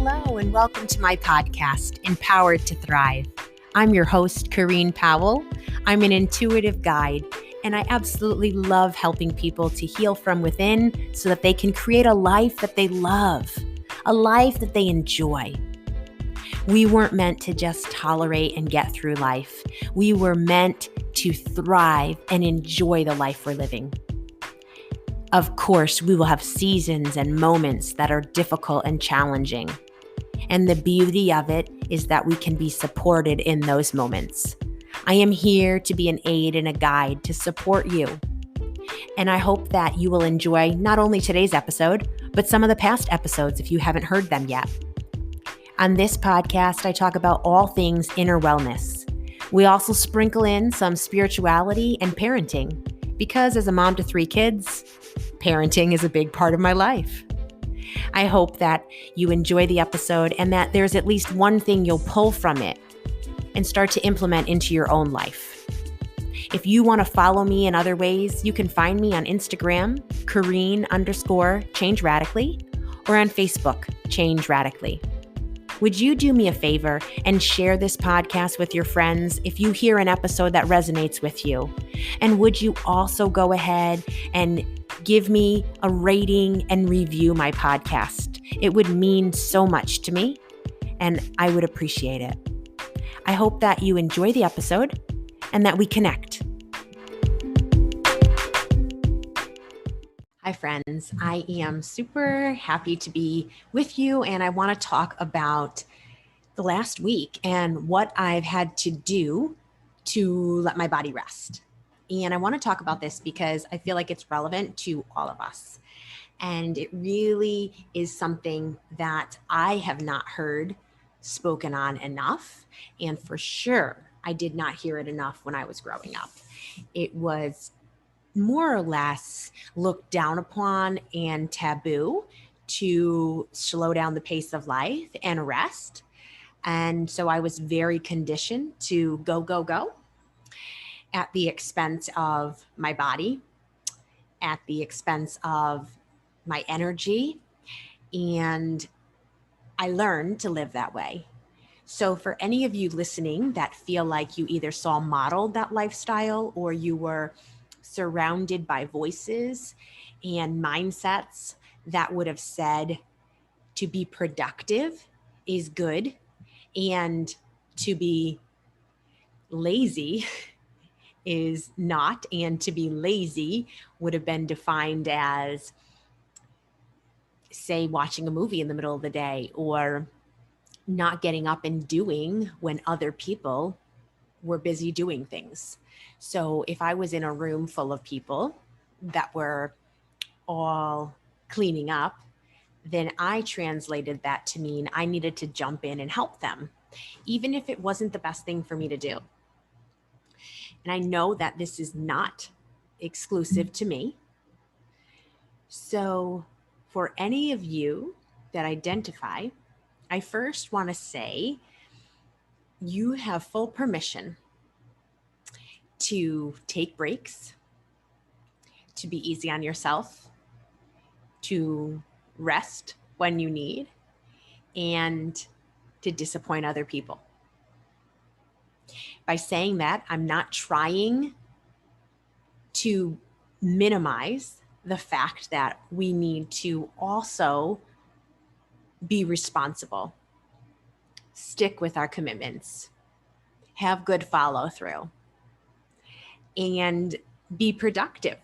Hello, and welcome to my podcast, Empowered to Thrive. I'm your host, Corrine Powell. I'm an intuitive guide, and I absolutely love helping people to heal from within so that they can create a life that they love, a life that they enjoy. We weren't meant to just tolerate and get through life. We were meant to thrive and enjoy the life we're living. Of course, we will have seasons and moments that are difficult and challenging. And the beauty of it is that we can be supported in those moments. I am here to be an aid and a guide to support you. And I hope that you will enjoy not only today's episode, but some of the past episodes if you haven't heard them yet. On this podcast, I talk about all things inner wellness. We also sprinkle in some spirituality and parenting, because as a mom to 3 kids, parenting is a big part of my life. I hope that you enjoy the episode and that there's at least one thing you'll pull from it and start to implement into your own life. If you want to follow me in other ways, you can find me on Instagram, Corrine_Change Radically, or on Facebook, Change Radically. Would you do me a favor and share this podcast with your friends if you hear an episode that resonates with you? And would you also go ahead and give me a rating and review my podcast? It would mean so much to me, and I would appreciate it. I hope that you enjoy the episode and that we connect. Hi, friends. I am super happy to be with you, and I want to talk about the last week and what I've had to do to let my body rest. And I want to talk about this because I feel like it's relevant to all of us. And it really is something that I have not heard spoken on enough. And for sure, I did not hear it enough when I was growing up. It was more or less looked down upon and taboo to slow down the pace of life and rest. And so I was very conditioned to go, go, go at the expense of my body, at the expense of my energy. And I learned to live that way. So for any of you listening that feel like you either saw modeled that lifestyle or you were surrounded by voices and mindsets that would have said to be productive is good and to be lazy is not, and to be lazy would have been defined as, say, watching a movie in the middle of the day or not getting up and doing when other people were busy doing things. So if I was in a room full of people that were all cleaning up, then I translated that to mean I needed to jump in and help them, even if it wasn't the best thing for me to do. And I know that this is not exclusive to me. So for any of you that identify, I first want to say you have full permission to take breaks, to be easy on yourself, to rest when you need, and to disappoint other people. By saying that, I'm not trying to minimize the fact that we need to also be responsible, stick with our commitments, have good follow through, and be productive.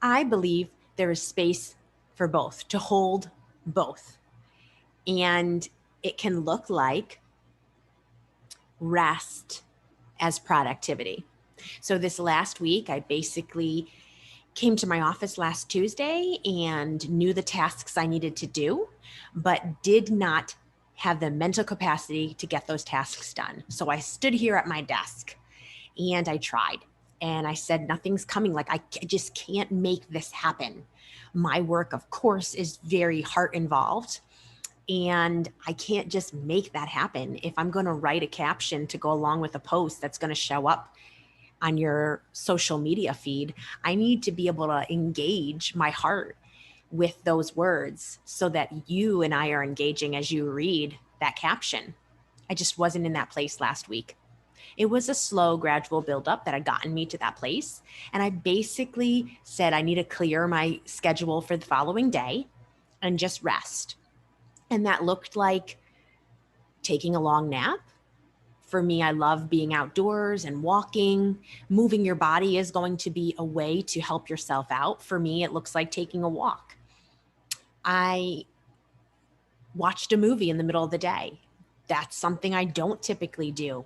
I believe there is space for both, to hold both. And it can look like rest as productivity. So this last week, I basically came to my office last Tuesday and knew the tasks I needed to do, but did not have the mental capacity to get those tasks done. So I stood here at my desk and I tried. And I said, nothing's coming. Like, I just can't make this happen. My work, of course, is very heart involved. And I can't just make that happen. If I'm going to write a caption to go along with a post that's going to show up on your social media feed, I need to be able to engage my heart with those words so that you and I are engaging as you read that caption. I just wasn't in that place last week. It was a slow, gradual buildup that had gotten me to that place. And I basically said, I need to clear my schedule for the following day and just rest. And that looked like taking a long nap. For me, I love being outdoors and walking. Moving your body is going to be a way to help yourself out. For me, it looks like taking a walk. I watched a movie in the middle of the day. That's something I don't typically do.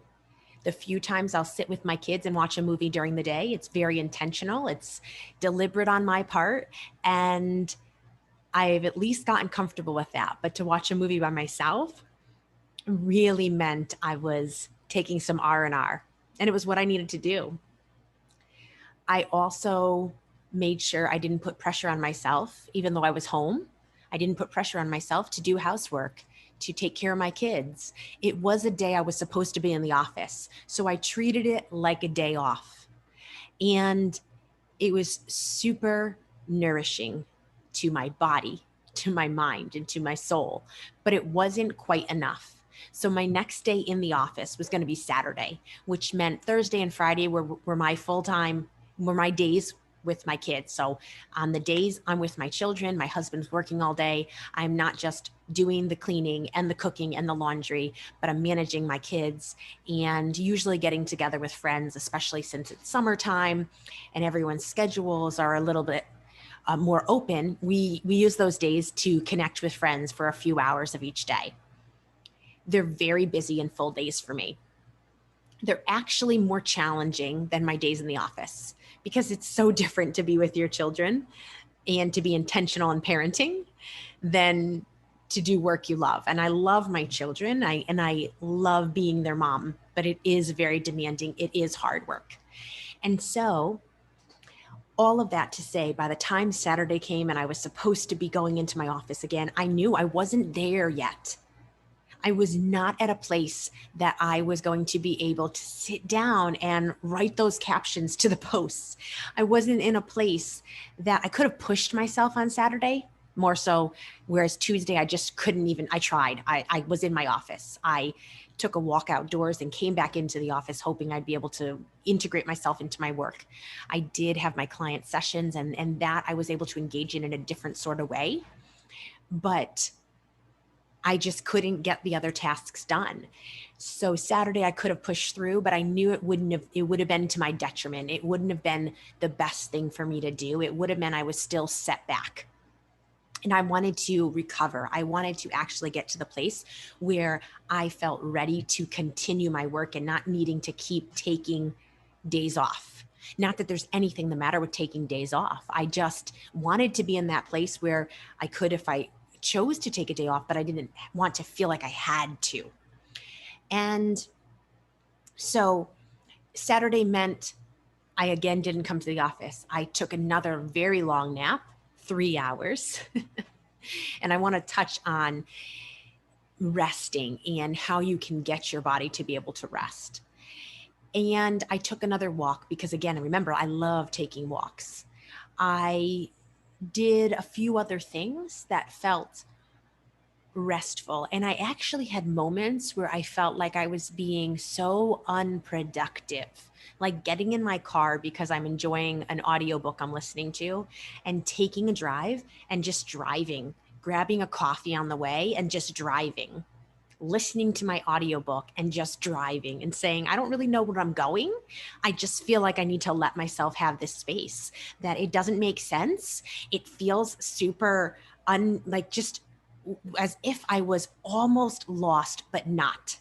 The few times I'll sit with my kids and watch a movie during the day, it's very intentional. It's deliberate on my part. And I've at least gotten comfortable with that. But to watch a movie by myself really meant I was taking some R&R. And it was what I needed to do. I also made sure I didn't put pressure on myself, even though I was home. I didn't put pressure on myself to do housework, to take care of my kids. It was a day I was supposed to be in the office. So I treated it like a day off. And it was super nourishing to my body, to my mind, and to my soul. But it wasn't quite enough. So my next day in the office was going to be Saturday, which meant Thursday and Friday were my days with my kids. So on the days I'm with my children, my husband's working all day. I'm not just doing the cleaning and the cooking and the laundry, but I'm managing my kids and usually getting together with friends, especially since it's summertime and everyone's schedules are a little bit more open. We use those days to connect with friends for a few hours of each day. They're very busy and full days for me. They're actually more challenging than my days in the office because it's so different to be with your children and to be intentional in parenting than to do work you love. And I love my children and I love being their mom, but it is very demanding. It is hard work. And so all of that to say, by the time Saturday came and I was supposed to be going into my office again, I knew I wasn't there yet. I was not at a place that I was going to be able to sit down and write those captions to the posts. I wasn't in a place that I could have pushed myself on Saturday more so, whereas Tuesday I just couldn't even, I tried. I was in my office. I took a walk outdoors and came back into the office hoping I'd be able to integrate myself into my work. I did have my client sessions and that I was able to engage in a different sort of way. But I just couldn't get the other tasks done. So Saturday I could have pushed through, but I knew it would have been to my detriment. It wouldn't have been the best thing for me to do. It would have meant I was still set back. And I wanted to recover. I wanted to actually get to the place where I felt ready to continue my work and not needing to keep taking days off. Not that there's anything the matter with taking days off. I just wanted to be in that place where I could, if I chose to take a day off, but I didn't want to feel like I had to. And so Saturday meant I again didn't come to the office. I took another very long nap, 3 hours. And I want to touch on resting and how you can get your body to be able to rest. And I took another walk because, again, remember, I love taking walks. I did a few other things that felt restful. And I actually had moments where I felt like I was being so unproductive, like getting in my car because I'm enjoying an audiobook I'm listening to and taking a drive and just driving, grabbing a coffee on the way and just driving, listening to my audiobook and just driving and saying, I don't really know where I'm going. I just feel like I need to let myself have this space, that it doesn't make sense. It feels super like just as if I was almost lost, but not.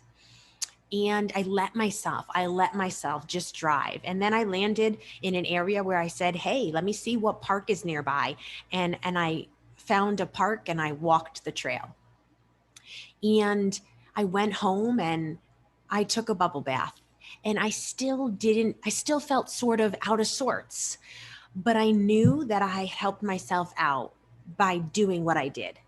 And I let myself just drive. And then I landed in an area where I said, hey, let me see what park is nearby. And I found a park and I walked the trail. And I went home and I took a bubble bath. And I still felt sort of out of sorts. But I knew that I helped myself out by doing what I did.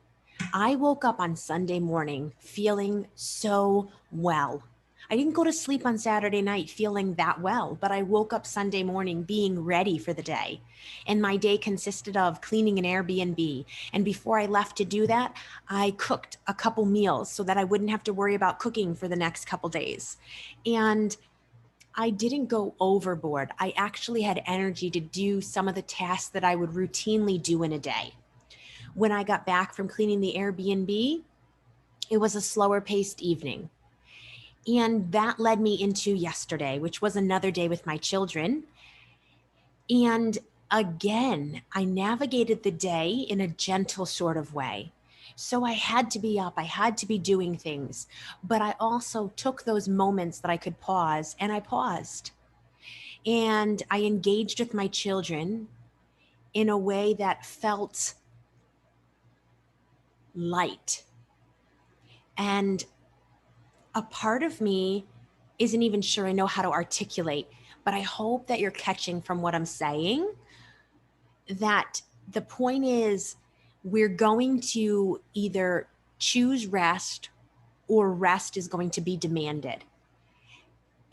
I woke up on Sunday morning feeling so well. I didn't go to sleep on Saturday night feeling that well, but I woke up Sunday morning being ready for the day. And my day consisted of cleaning an Airbnb. And before I left to do that, I cooked a couple meals so that I wouldn't have to worry about cooking for the next couple days. And I didn't go overboard. I actually had energy to do some of the tasks that I would routinely do in a day. When I got back from cleaning the Airbnb, it was a slower paced evening. And that led me into yesterday, which was another day with my children. And again, I navigated the day in a gentle sort of way. So I had to be up, I had to be doing things, but I also took those moments that I could pause, and I paused. And I engaged with my children in a way that felt light. And a part of me isn't even sure I know how to articulate, but I hope that you're catching from what I'm saying that the point is we're going to either choose rest or rest is going to be demanded.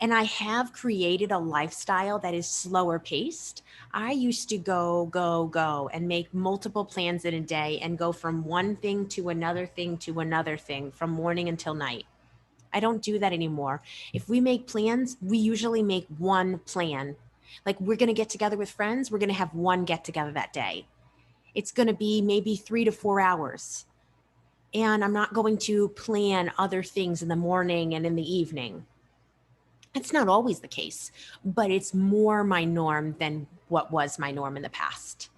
And I have created a lifestyle that is slower paced. I used to go, and make multiple plans in a day and go from one thing to another thing to another thing from morning until night. I don't do that anymore. If we make plans, we usually make one plan. Like we're going to get together with friends, we're going to have one get together that day. It's going to be maybe 3 to 4 hours. And I'm not going to plan other things in the morning and in the evening. It's not always the case, but it's more my norm than what was my norm in the past.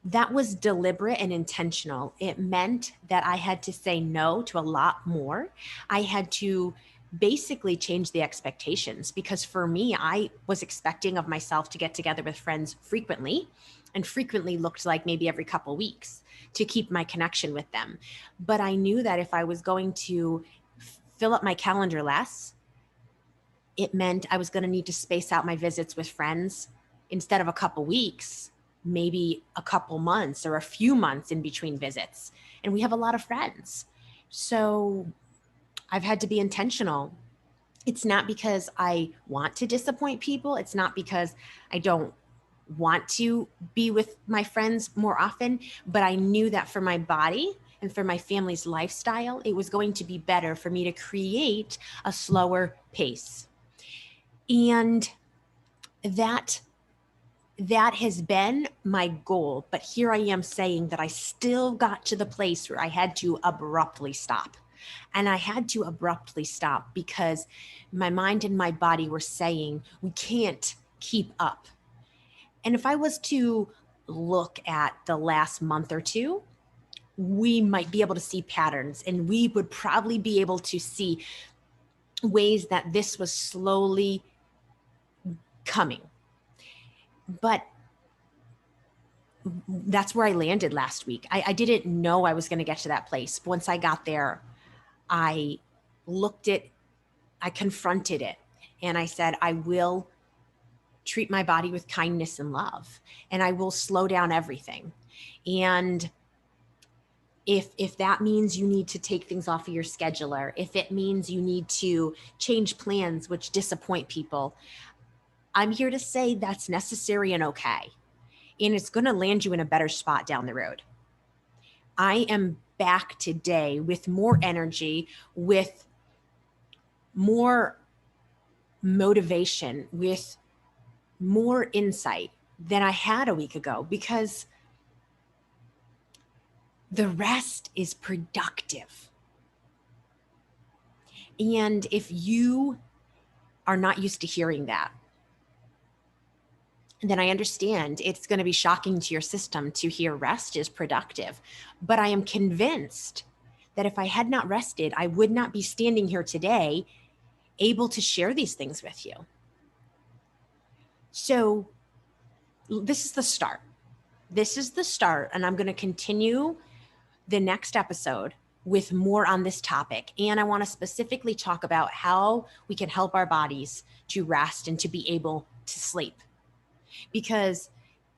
That was deliberate and intentional. It meant that I had to say no to a lot more. I had to basically change the expectations because for me, I was expecting of myself to get together with friends frequently, and frequently looked like maybe every couple weeks to keep my connection with them. But I knew that if I was going to fill up my calendar less, it meant I was going to need to space out my visits with friends instead of a couple weeks, maybe a couple months or a few months in between visits. And we have a lot of friends. So I've had to be intentional. It's not because I want to disappoint people. It's not because I don't want to be with my friends more often, but I knew that for my body and for my family's lifestyle, it was going to be better for me to create a slower pace. And that has been my goal. But here I am saying that I still got to the place where I had to abruptly stop. And I had to abruptly stop because my mind and my body were saying, we can't keep up. And if I was to look at the last month or two, we might be able to see patterns, and we would probably be able to see ways that this was slowly coming. But that's where I landed last week. I didn't know I was going to get to that place. But once I got there, I confronted it, and I said, I will treat my body with kindness and love, and I will slow down everything. And if that means you need to take things off of your scheduler, if it means you need to change plans which disappoint people, I'm here to say that's necessary and okay. And it's going to land you in a better spot down the road. I am back today with more energy, with more motivation, with more insight than I had a week ago, because the rest is productive. And if you are not used to hearing that, then I understand it's going to be shocking to your system to hear rest is productive. But I am convinced that if I had not rested, I would not be standing here today able to share these things with you. So this is the start. This is the start, and I'm going to continue the next episode with more on this topic. And I want to specifically talk about how we can help our bodies to rest and to be able to sleep. Because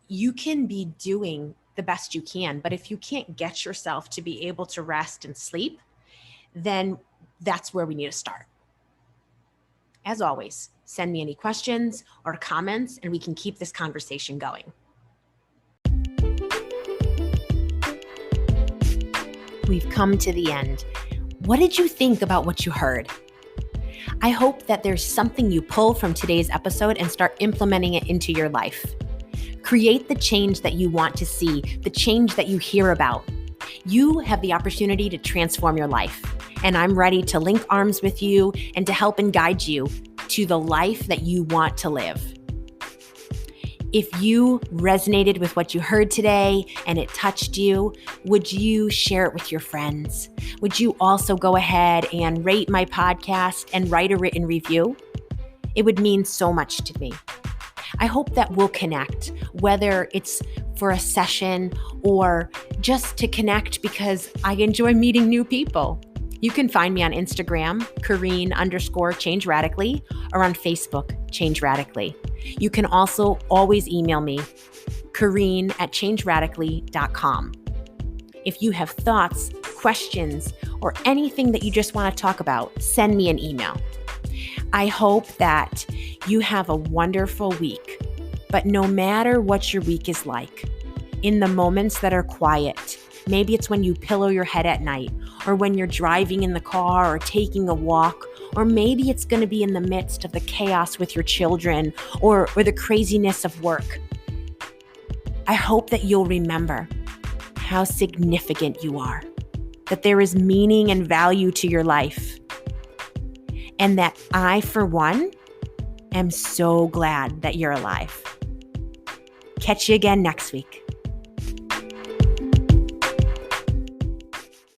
you can be doing the best you can, but if you can't get yourself to be able to rest and sleep, then that's where we need to start. as always, send me any questions or comments and we can keep this conversation going. We've come to the end. What did you think about what you heard? I hope that there's something you pull from today's episode and start implementing it into your life. Create the change that you want to see, the change that you hear about. You have the opportunity to transform your life, and I'm ready to link arms with you and to help and guide you to the life that you want to live. If you resonated with what you heard today and it touched you, would you share it with your friends? Would you also go ahead and rate my podcast and write a written review? It would mean so much to me. I hope that we'll connect, whether it's for a session or just to connect because I enjoy meeting new people. You can find me on Instagram, Kareen_Change Radically, or on Facebook, Change Radically. You can also always email me, Kareen@changeradically.com. If you have thoughts, questions, or anything that you just want to talk about, send me an email. I hope that you have a wonderful week. But no matter what your week is like, in the moments that are quiet, maybe it's when you pillow your head at night, or when you're driving in the car or taking a walk, or maybe it's going to be in the midst of the chaos with your children or the craziness of work. I hope that you'll remember how significant you are, that there is meaning and value to your life, and that I, for one, am so glad that you're alive. Catch you again next week.